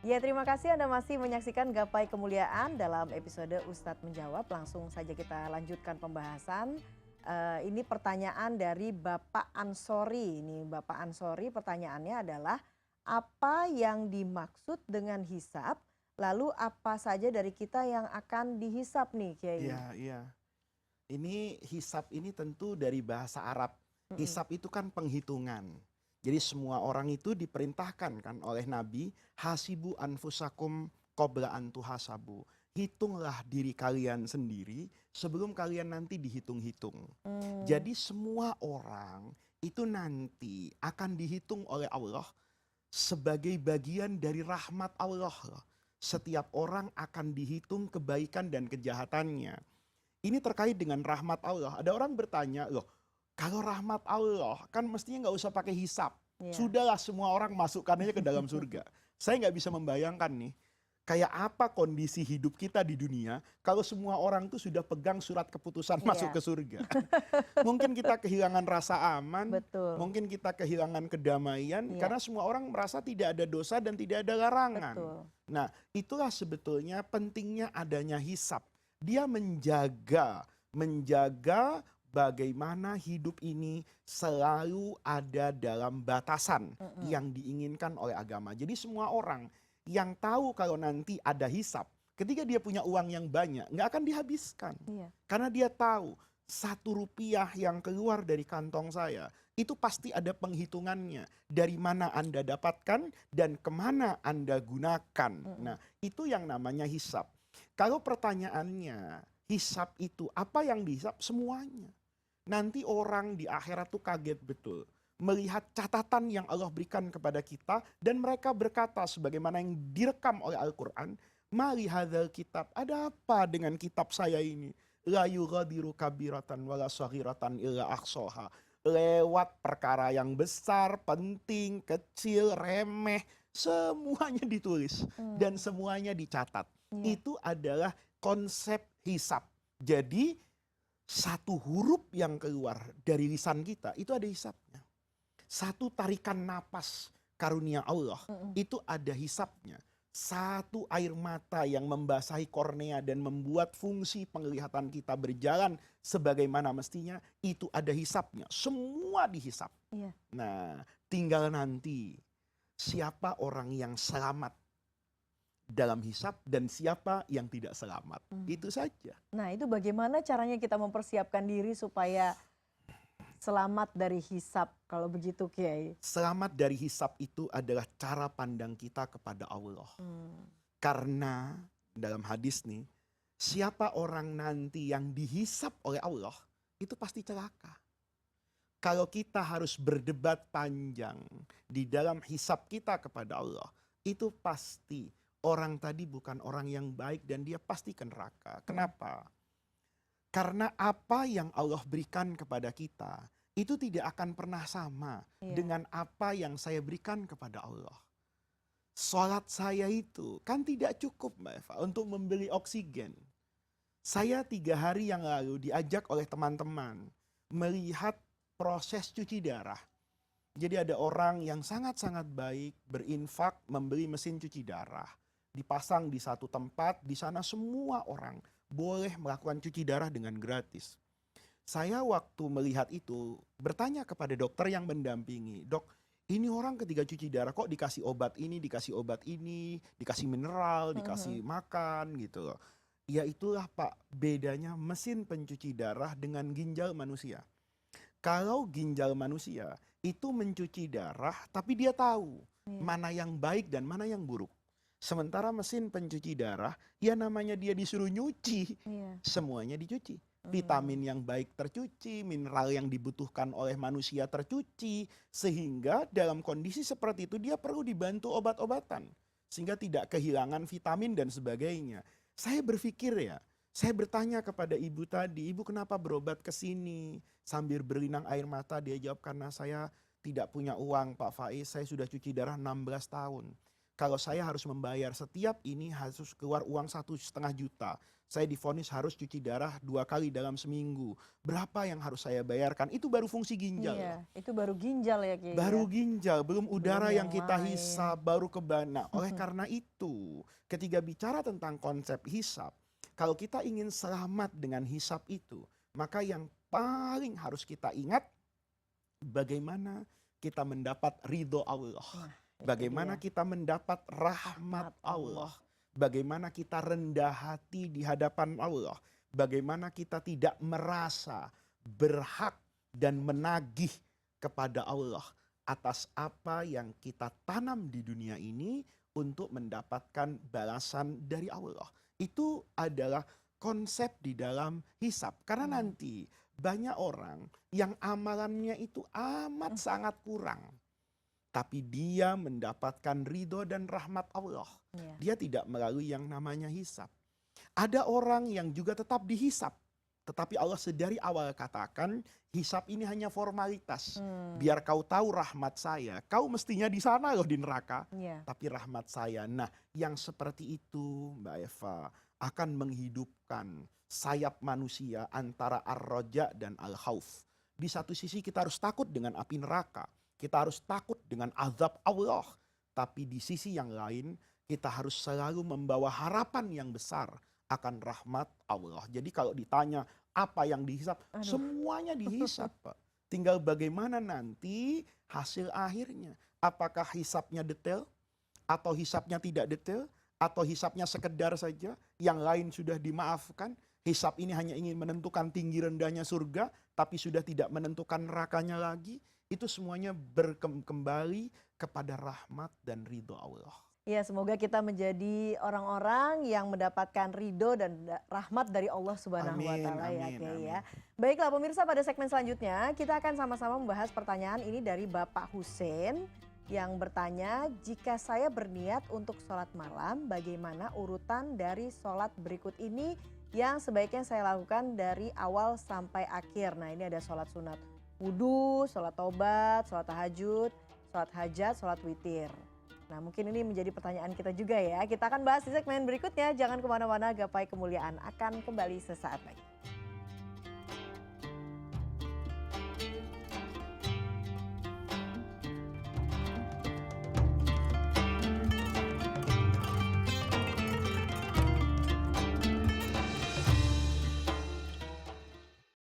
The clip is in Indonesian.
Ya, terima kasih Anda masih menyaksikan Gapai Kemuliaan dalam episode Ustadz Menjawab. Langsung saja kita lanjutkan pembahasan. Ini pertanyaan dari Bapak Ansori. Ini Bapak Ansori pertanyaannya adalah, apa yang dimaksud dengan hisab? Lalu apa saja dari kita yang akan dihisab nih, Kiai? Iya, iya. Ini hisab ini tentu dari bahasa Arab. Mm-mm. Hisab itu kan penghitungan. Jadi semua orang itu diperintahkan kan oleh Nabi, hasibu anfusakum qabla an tuhasabu. Hitunglah diri kalian sendiri sebelum kalian nanti dihitung-hitung. Hmm, Jadi semua orang itu nanti akan dihitung oleh Allah sebagai bagian dari rahmat Allah loh. Setiap orang akan dihitung kebaikan dan kejahatannya. Ini terkait dengan rahmat Allah. Ada orang bertanya, loh, kalau rahmat Allah kan mestinya nggak usah pakai hisap. ya. Sudahlah semua orang masukkan aja ke dalam surga. Saya nggak bisa membayangkan nih, kayak apa kondisi hidup kita di dunia kalau semua orang tuh sudah pegang surat keputusan masuk Iya, ke surga. Mungkin kita kehilangan rasa aman, betul, mungkin kita kehilangan kedamaian iya, karena semua orang merasa tidak ada dosa dan tidak ada larangan. betul. Nah, itulah sebetulnya pentingnya adanya hisab. Dia menjaga bagaimana hidup ini selalu ada dalam batasan Mm-mm. yang diinginkan oleh agama. Jadi semua orang yang tahu kalau nanti ada hisab, ketika dia punya uang yang banyak, nggak akan dihabiskan. Iya, Karena dia tahu, 1 rupiah yang keluar dari kantong saya, itu pasti ada penghitungannya. Dari mana Anda dapatkan dan kemana Anda gunakan. Nah, mm-mm. itu yang namanya hisab. Kalau pertanyaannya, hisab itu apa yang dihisab? Semuanya. Nanti orang di akhirat tuh kaget betul. Melihat catatan yang Allah berikan kepada kita. Dan mereka berkata sebagaimana yang direkam oleh Al-Quran. Mali hadzal kitab. Ada apa dengan kitab saya ini? La yughadiru kabiratan wala saghiratan illa ahsaha. Lewat perkara yang besar, penting, kecil, remeh. Semuanya ditulis. Dan Hmm, semuanya dicatat. iya, Itu adalah konsep hisab. Jadi 1 huruf yang keluar dari lisan kita itu ada hisapnya. 1 tarikan napas karunia Allah mm-mm. itu ada hisapnya. 1 air mata yang membasahi kornea dan membuat fungsi penglihatan kita berjalan sebagaimana mestinya itu ada hisapnya. Semua dihisap. Iya. Nah, tinggal nanti siapa orang yang selamat dalam hisap dan siapa yang tidak selamat. Hmm. Itu saja. Nah, itu bagaimana caranya kita mempersiapkan diri supaya selamat dari hisab kalau begitu, Kiai? Selamat dari hisap itu adalah cara pandang kita kepada Allah. Hmm, Karena dalam hadis nih, siapa orang nanti yang dihisap oleh Allah, itu pasti celaka. Kalau kita harus berdebat panjang di dalam hisap kita kepada Allah, itu pasti orang tadi bukan orang yang baik dan dia pasti ke neraka. mm, Kenapa? Karena apa yang Allah berikan kepada kita, itu tidak akan pernah sama iya, dengan apa yang saya berikan kepada Allah. Sholat saya itu kan tidak cukup Mbak Eva untuk membeli oksigen. Saya 3 hari yang lalu diajak oleh teman-teman melihat proses cuci darah. Jadi ada orang yang sangat-sangat baik berinfak membeli mesin cuci darah. Dipasang di satu tempat, di sana semua orang boleh melakukan cuci darah dengan gratis. Saya waktu melihat itu bertanya kepada dokter yang mendampingi, dok, ini orang ketika cuci darah kok dikasih obat ini, dikasih mineral, dikasih mhm, makan gitu loh. Ya itulah Pak, bedanya mesin pencuci darah dengan ginjal manusia. Kalau ginjal manusia itu mencuci darah, tapi dia tahu iya, mana yang baik dan mana yang buruk. Sementara mesin pencuci darah, ya namanya dia disuruh nyuci, iya, semuanya dicuci. mmm, Vitamin yang baik tercuci, mineral yang dibutuhkan oleh manusia tercuci, sehingga dalam kondisi seperti itu dia perlu dibantu obat-obatan, sehingga tidak kehilangan vitamin dan sebagainya. Saya berpikir ya, saya bertanya kepada ibu tadi, ibu kenapa berobat ke sini? Sambil berlinang air mata dia jawab, karena saya tidak punya uang Pak Faiz, saya sudah cuci darah 16 tahun. kalau saya harus membayar setiap ini harus keluar uang 1,5 juta. Saya divonis harus cuci darah 2 kali dalam seminggu. Berapa yang harus saya bayarkan? Itu baru fungsi ginjal. Iya, itu baru ginjal ya Kiai ya. Baru ginjal, belum udara Belum yang yang kita lain. hisap, baru kebana. Oleh karena itu, ketika bicara tentang konsep hisap, kalau kita ingin selamat dengan hisap itu, maka yang paling harus kita ingat, bagaimana kita mendapat ridho Allah. Nah, itu Bagaimana dia. kita mendapat rahmat Rahmat Allah. Allah. Bagaimana kita rendah hati di hadapan Allah. Bagaimana kita tidak merasa berhak dan menagih kepada Allah atas apa yang kita tanam di dunia ini untuk mendapatkan balasan dari Allah. Itu adalah konsep di dalam hisab. Karena nanti banyak orang yang amalannya itu amat sangat kurang. Tapi dia mendapatkan ridho dan rahmat Allah. Iya. Dia tidak melalui yang namanya hisab. Ada orang yang juga tetap dihisab. Tetapi Allah sedari awal katakan, hisab ini hanya formalitas. Biar kau tahu rahmat saya. Kau mestinya di sana loh, di neraka. Iya. Tapi rahmat saya. Nah, yang seperti itu Mbak Eva akan menghidupkan sayap manusia antara ar-roja dan al-khauf. Di satu sisi kita harus takut dengan api neraka. Kita harus takut dengan azab Allah. Tapi di sisi yang lain, kita harus selalu membawa harapan yang besar akan rahmat Allah. Jadi kalau ditanya apa yang dihisap, semuanya dihisap, Pak. Tinggal bagaimana nanti hasil akhirnya. Apakah hisapnya detail? Atau hisapnya tidak detail? Atau hisapnya sekedar saja? Yang lain sudah dimaafkan? Hisap ini hanya ingin menentukan tinggi rendahnya surga, tapi sudah tidak menentukan nerakanya lagi. Itu semuanya kembali kepada rahmat dan ridho Allah. Ya, semoga kita menjadi orang-orang yang mendapatkan ridho dan rahmat dari Allah Subhanahu wa Amin, taala ya, amin, Kiai ya. amin. Baiklah pemirsa, pada segmen selanjutnya kita akan sama-sama membahas pertanyaan ini dari Bapak Hussein yang bertanya, jika saya berniat untuk sholat malam, bagaimana urutan dari sholat berikut ini yang sebaiknya saya lakukan dari awal sampai akhir. Nah, ini ada sholat sunat wudhu, sholat taubat, sholat tahajud, sholat hajat, sholat witir. Nah, mungkin ini menjadi pertanyaan kita juga ya. Kita akan bahas di segmen berikutnya. Jangan kemana-mana, gapai kemuliaan akan kembali sesaat lagi.